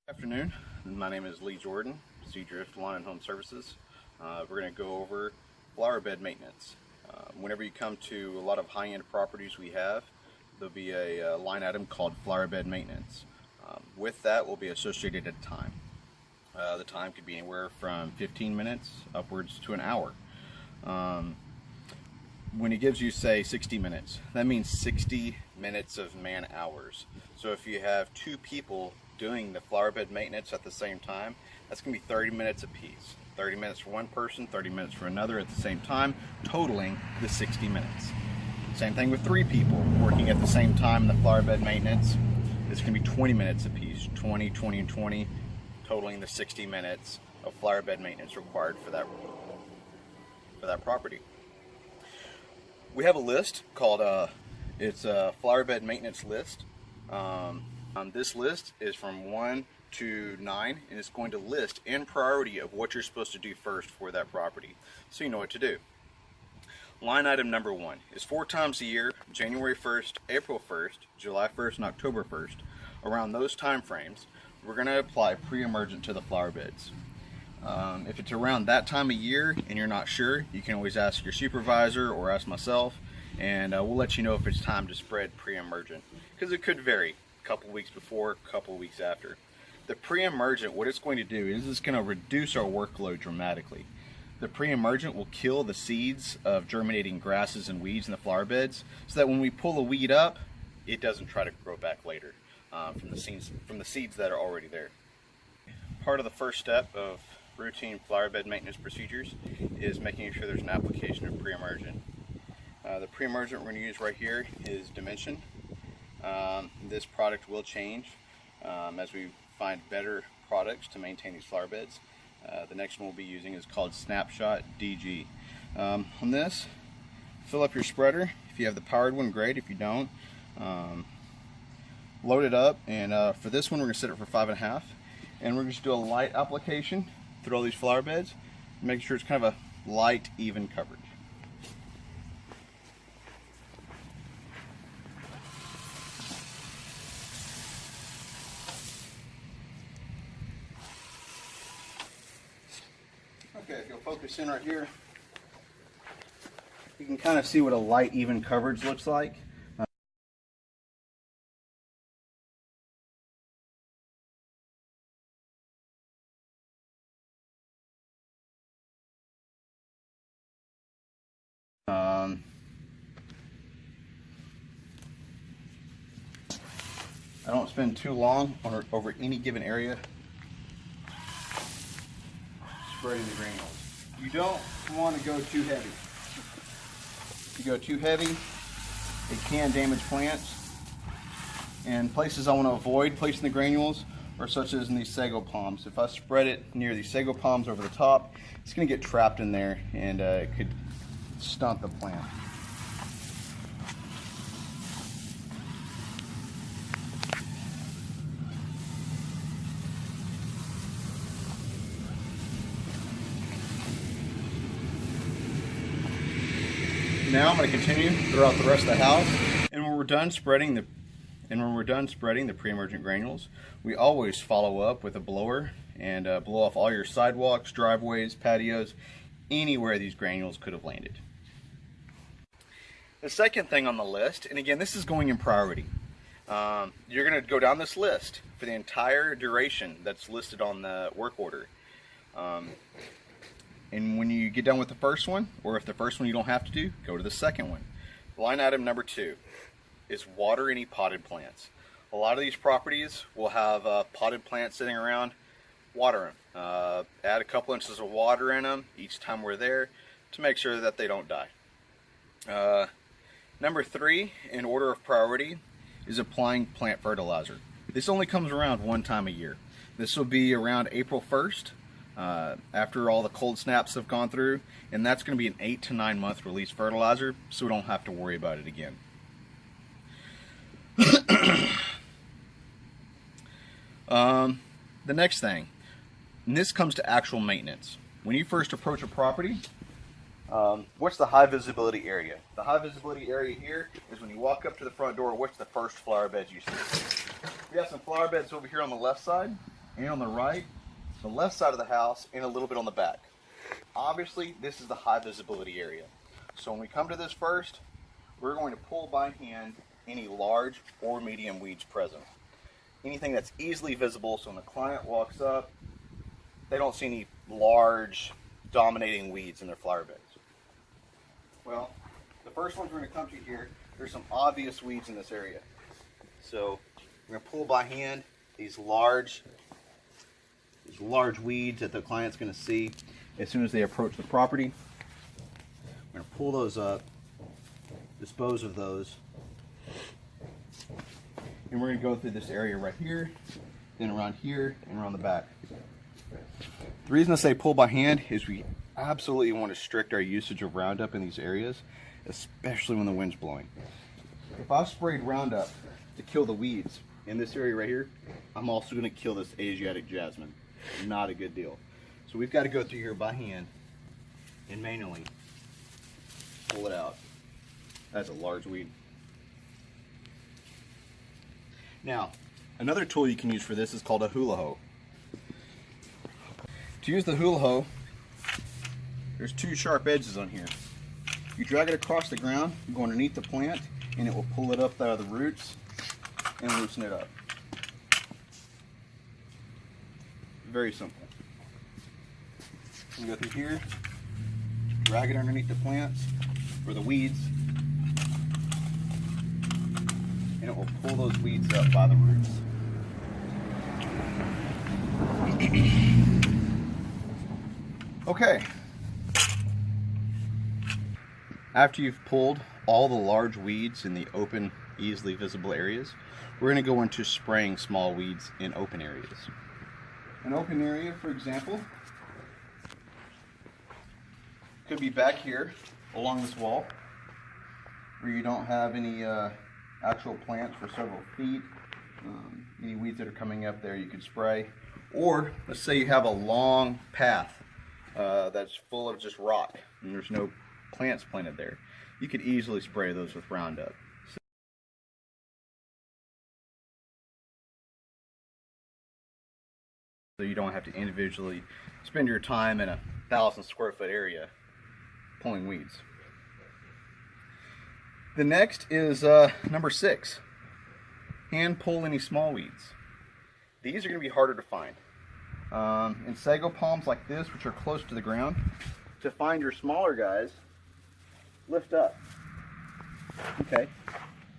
Good afternoon. My name is Lee Jordan, Seadrift Lawn and Home Services. We're going to go over flower bed maintenance. Whenever you come to a lot of high-end properties we have, there'll be a line item called flower bed maintenance. With that will be associated a time. The time could be anywhere from 15 minutes upwards to an hour. When it gives you, say, 60 minutes, that means 60 minutes of man hours. So if you have two people doing the flower bed maintenance at the same time, that's going to be 30 minutes apiece. 30 minutes for one person, 30 minutes for another at the same time, totaling the 60 minutes. Same thing with three people working at the same time in the flower bed maintenance. It's going to be 20 minutes apiece, 20, 20, and 20, totaling the 60 minutes of flower bed maintenance required for that property. We have a list called it's a flower bed maintenance list. This list is from 1 to 9, and it's going to list in priority of what you're supposed to do first for that property, so you know what to do. Line item number 1 is 4 times a year, January 1st, April 1st, July 1st, and October 1st. Around those time frames, we're going to apply pre-emergent to the flower beds. If it's around that time of year and you're not sure, you can always ask your supervisor or ask myself, and we'll let you know if it's time to spread pre-emergent, because it could vary. A couple weeks before, a couple weeks after. The pre-emergent, what it's going to do is it's going to reduce our workload dramatically. The pre-emergent will kill the seeds of germinating grasses and weeds in the flower beds, so that when we pull a weed up, it doesn't try to grow back later from the seeds that are already there. Part of the first step of routine flower bed maintenance procedures is making sure there's an application of pre-emergent. The pre-emergent we're going to use right here is Dimension. This product will change as we find better products to maintain these flower beds. The next one we'll be using is called Snapshot DG. On this, fill up your spreader. If you have the powered one, great. If you don't, load it up. And for this one, we're going to set it for 5.5. And we're going to do a light application through all these flower beds, making sure it's kind of a light, even coverage. Okay, if you'll focus in right here, you can kind of see what a light, even coverage looks like. I don't spend too long over any given area spreading the granules. You don't want to go too heavy. If you go too heavy, it can damage plants. And places I want to avoid placing the granules are such as in these sago palms. If I spread it near these sago palms over the top, it's going to get trapped in there, and it could stunt the plant. Now I'm going to continue throughout the rest of the house, and when we're done spreading the pre-emergent granules, we always follow up with a blower and blow off all your sidewalks, driveways, patios, anywhere these granules could have landed. The second thing on the list, and again this is going in priority, you're going to go down this list for the entire duration that's listed on the work order. And when you get done with the first one, or if the first one you don't have to do, go to the second one. Line item number 2 is water any potted plants. A lot of these properties will have potted plants sitting around. Water them. Add a couple inches of water in them each time we're there to make sure that they don't die. Number 3, in order of priority, is applying plant fertilizer. This only comes around one time a year. This will be around April 1st. After all the cold snaps have gone through, and that's going to be an 8 to 9 month release fertilizer, so we don't have to worry about it again. The next thing, and this comes to actual maintenance. When you first approach a property, what's the high visibility area? The high visibility area here is when you walk up to the front door, what's the first flower beds you see? We have some flower beds over here on the left side. and on the right, the left side of the house, and a little bit on the back. Obviously, this is the high visibility area. So when we come to this first, we're going to pull by hand any large or medium weeds present. Anything that's easily visible, so when the client walks up, they don't see any large dominating weeds in their flower beds. Well, the first ones we're going to come to here, there's some obvious weeds in this area. So we're going to pull by hand these large weeds that the client's going to see as soon as they approach the property. We're going to pull those up, dispose of those, and we're going to go through this area right here, then around here, and around the back. The reason I say pull by hand is we absolutely want to restrict our usage of Roundup in these areas, especially when the wind's blowing. If I sprayed Roundup to kill the weeds in this area right here, I'm also going to kill this Asiatic jasmine. Not a good deal. So we've got to go through here by hand and manually pull it out. That's a large weed. Now, another tool you can use for this is called a hula hoe. To use the hula hoe, there's two sharp edges on here. You drag it across the ground, you go underneath the plant, and it will pull it up out of the roots and loosen it up. Very simple. You go through here, drag it underneath the plants or the weeds, and it will pull those weeds up by the roots. Okay. After you've pulled all the large weeds in the open, easily visible areas, we're going to go into spraying small weeds in open areas. An open area, for example, could be back here along this wall where you don't have any actual plants for several feet. Any weeds that are coming up there you could spray. Or let's say you have a long path that's full of just rock and there's no plants planted there. You could easily spray those with Roundup. So you don't have to individually spend your time in a 1,000 square foot area pulling weeds. The next is number 6. Hand pull any small weeds. These are going to be harder to find. In sago palms like this, which are close to the ground, to find your smaller guys, lift up. Okay.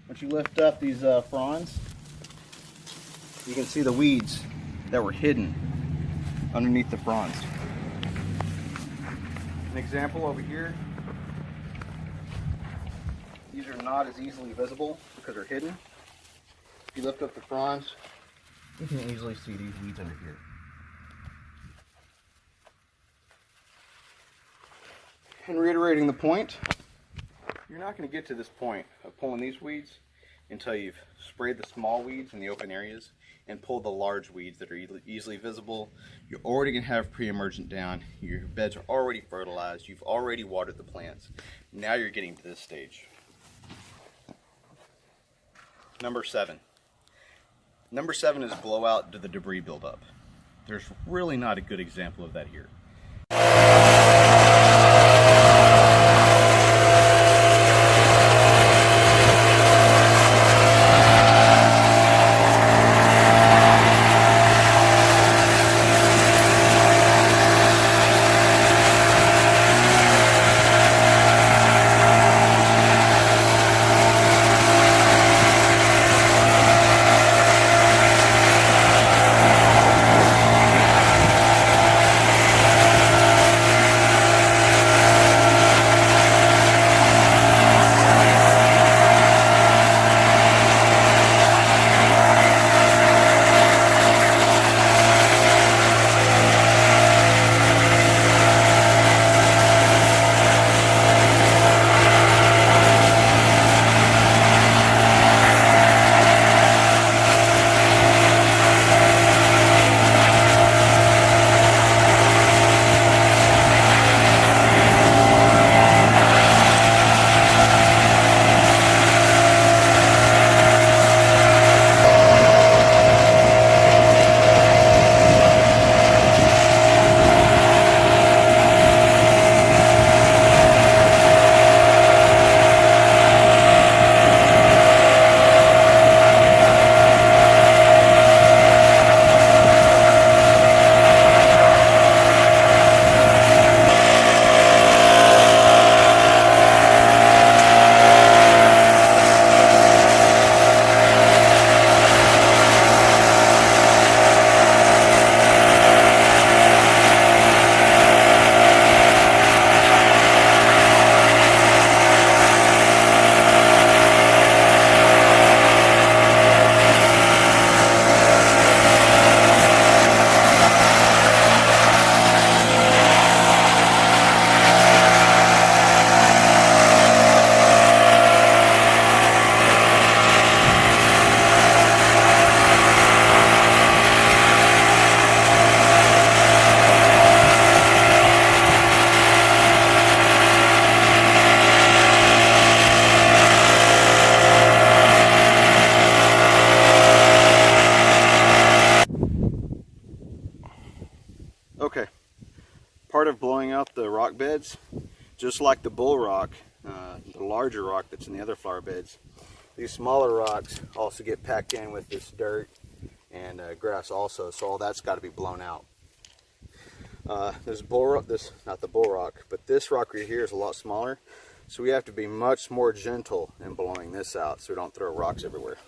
Once you lift up these fronds, you can see the weeds that were hidden underneath the fronds. An example over here, these are not as easily visible because they're hidden. If you lift up the fronds, you can easily see these weeds under here. And reiterating the point, you're not going to get to this point of pulling these weeds until you've sprayed the small weeds in the open areas and pulled the large weeds that are easily visible. You're already going to have pre-emergent down. Your beds are already fertilized. You've already watered the plants. Now you're getting to this stage. Number 7. Number 7 is blow out to the debris buildup. There's really not a good example of that here. part of blowing out the rock beds, just like the bull rock, the larger rock that's in the other flower beds, these smaller rocks also get packed in with this dirt and grass also, so all that's got to be blown out. This not the bull rock, but this rock right here is a lot smaller, so we have to be much more gentle in blowing this out so we don't throw rocks everywhere.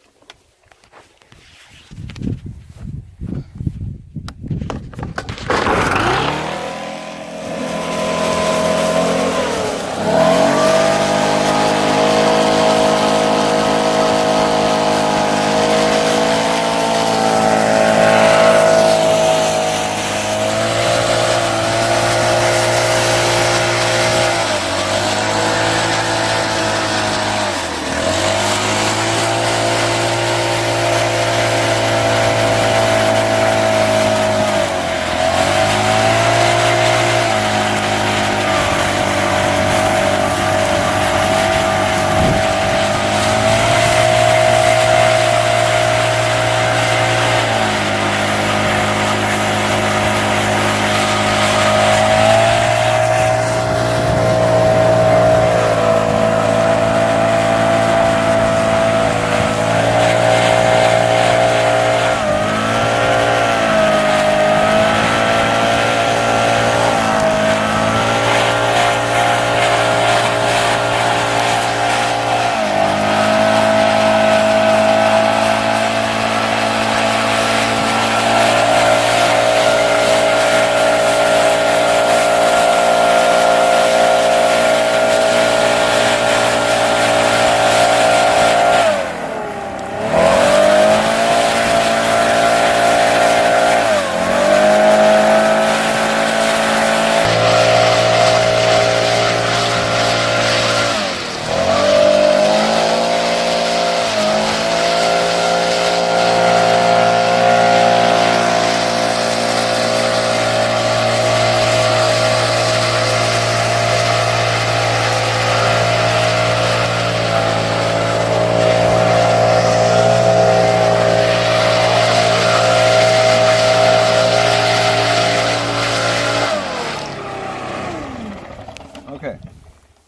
Okay,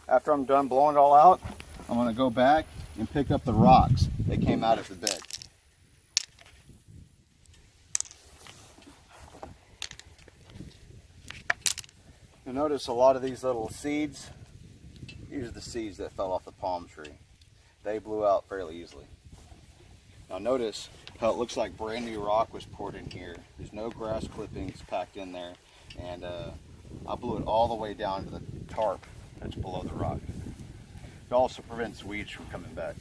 after I'm done blowing it all out, I'm going to go back and pick up the rocks that came out of the bed. You'll notice a lot of these little seeds, these are the seeds that fell off the palm tree. They blew out fairly easily. Now notice how it looks like brand new rock was poured in here. There's no grass clippings packed in there, and I blew it all the way down to the tarp that's below the rock. It also prevents weeds from coming back.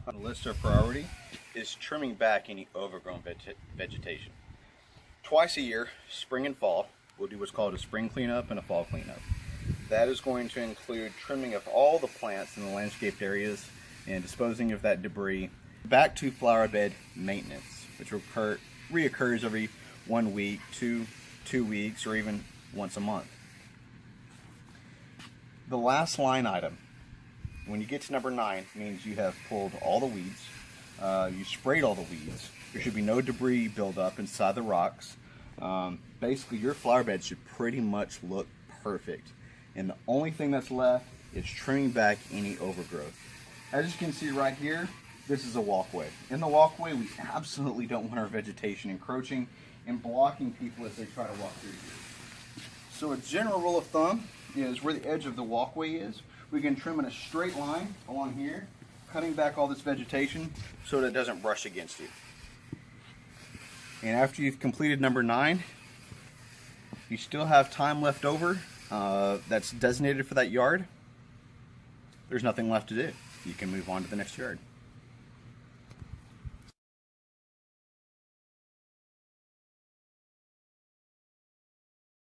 On the list of priority is trimming back any overgrown vegetation. Twice a year, spring and fall, we'll do what's called a spring cleanup and a fall cleanup. That is going to include trimming of all the plants in the landscaped areas and disposing of that debris. Back to flower bed maintenance, which reoccurs every 1 week, 2 weeks, or even once a month. The last line item, when you get to number 9, means you have pulled all the weeds, you sprayed all the weeds, there should be no debris buildup inside the rocks. Basically your flower bed should pretty much look perfect, and the only thing that's left is trimming back any overgrowth. As you can see right here, this is a walkway. In the walkway, we absolutely don't want our vegetation encroaching and blocking people as they try to walk through here. So a general rule of thumb is where the edge of the walkway is, we can trim in a straight line along here, cutting back all this vegetation so that it doesn't brush against you. And after you've completed number 9, you still have time left over that's designated for that yard. There's nothing left to do. you can move on to the next yard.